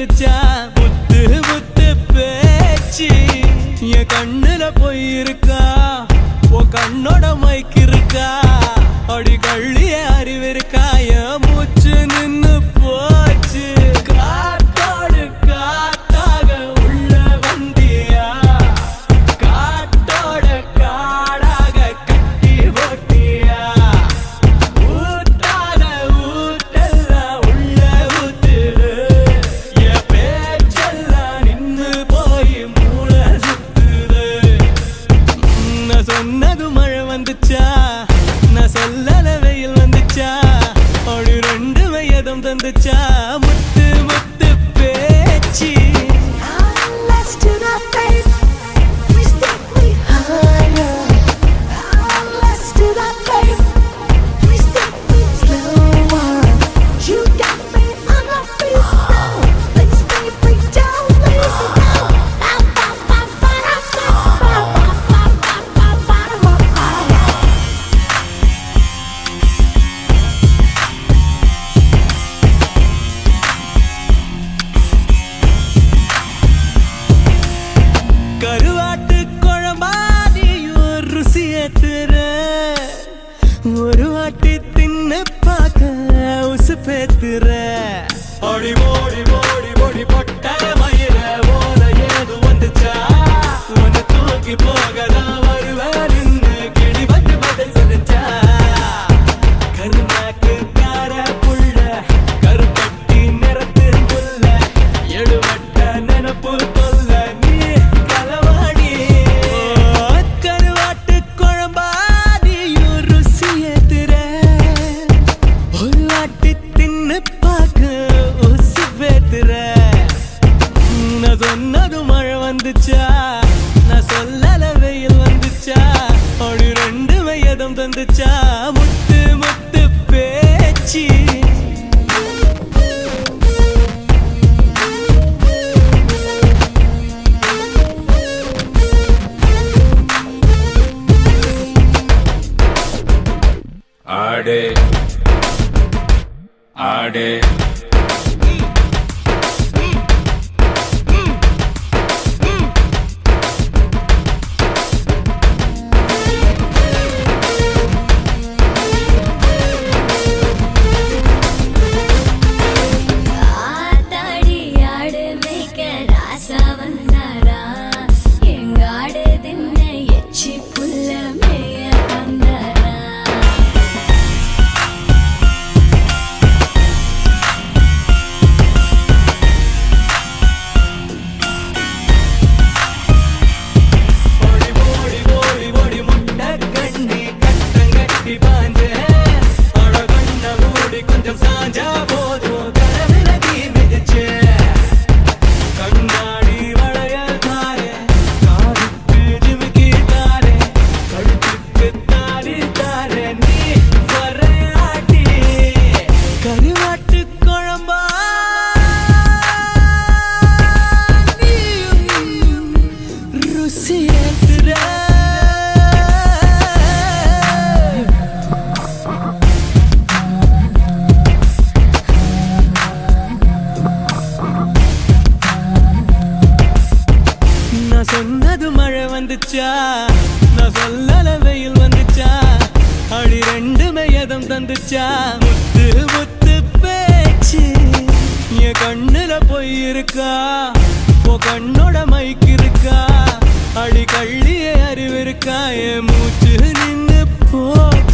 வந்துச்சா முத்து முத்து பேச்சு என் கண்ணுல போயிருக்கா உன் கண்ணோட மைக்கு இருக்கா அடி கள்ளிய அறிவு இருக்கா என் மூச்சு நின்னு போச்சு காத்தோடு காத்தாக உள்ள வந்தியா காட்டோட காடாக கட்டி போட்டியா ஊத்தாத ஊட்டெல்லாம் உள்ள ஊத்துது என் பேச்செல்லாம் நின்னு போய் மூளை சுத்துது நான் சொன்னது மழை வந்துச்சா நான் சொல்லல வெயில் வந்துச்சா அப்படி ரெண்டு வயதும் தந்துச்சா முத்து முத்து பேச்சு கருவாட்டு குழம்பாதியும் ருசி ஏத்துற ஒரு வாட்டி தின்னு பார்க்க உசு பேத்துற ஓடி ஓடி ஓடி ஓடி பொட்ட மயிர போல ஏது வந்துச்சா உன்னை தூக்கி போகதான் வருவேன் நின்று கிளி வந்து பதில் சொல்லிச்சா கருநாக்கு கார புள்ள கருப்பட்டி நிறத்து புல்ல எழுவட்ட நினப்பு தொல்ல நீ கலவாடி கருவாட்டு குழம்பாதியும் ருசி ஏத்துற ஒரு வாட்டி தின்னு பார்க்க உசு பேத்துற நான் சொன்னது மழை வந்துச்சா நான் சொல்லல வெயில் வந்துச்சா அப்படி ரெண்டு வயதும் தந்துச்சா முத்து முத்து பேச்சு ஆடே ஆடே ஆத்தாடி ஆடு மேய்க்க ராசா வந்தாரா எங்க ஆடு தின்ன எச்சி புல்ல மேய வந்தாரா ஓடி ஓடி ஓடி ஓடி முட்டை கண்ணி கட்டங்கட்டி பாஞ்ச அட கண்ண மூடி கொஞ்சம் சாஞ்சா போதும் தரவிலகி மிதிச்சே கண்ணாடி வளையல் தாரே காதுக்கு ஜிமிக்கி தாரே கழுத்துக்கு தாரி தாரே நீ வரையாட்டி கருவாட்டு குழம்பா நீயும் ருசி ஏத்துற நான் சொன்னது மழை வந்துச்சா நான் சொல்லல வெயில் வந்துச்சா அப்படி ரெண்டுமே எதம் தந்துச்சா முத்து முத்து பேச்சு என் கண்ணுல போயிருக்கா உன் கண்ணோட மைக்கு இருக்கா அடி கள்ளிய அறிவு இருக்கா என் மூச்சு நின்னு போச்சு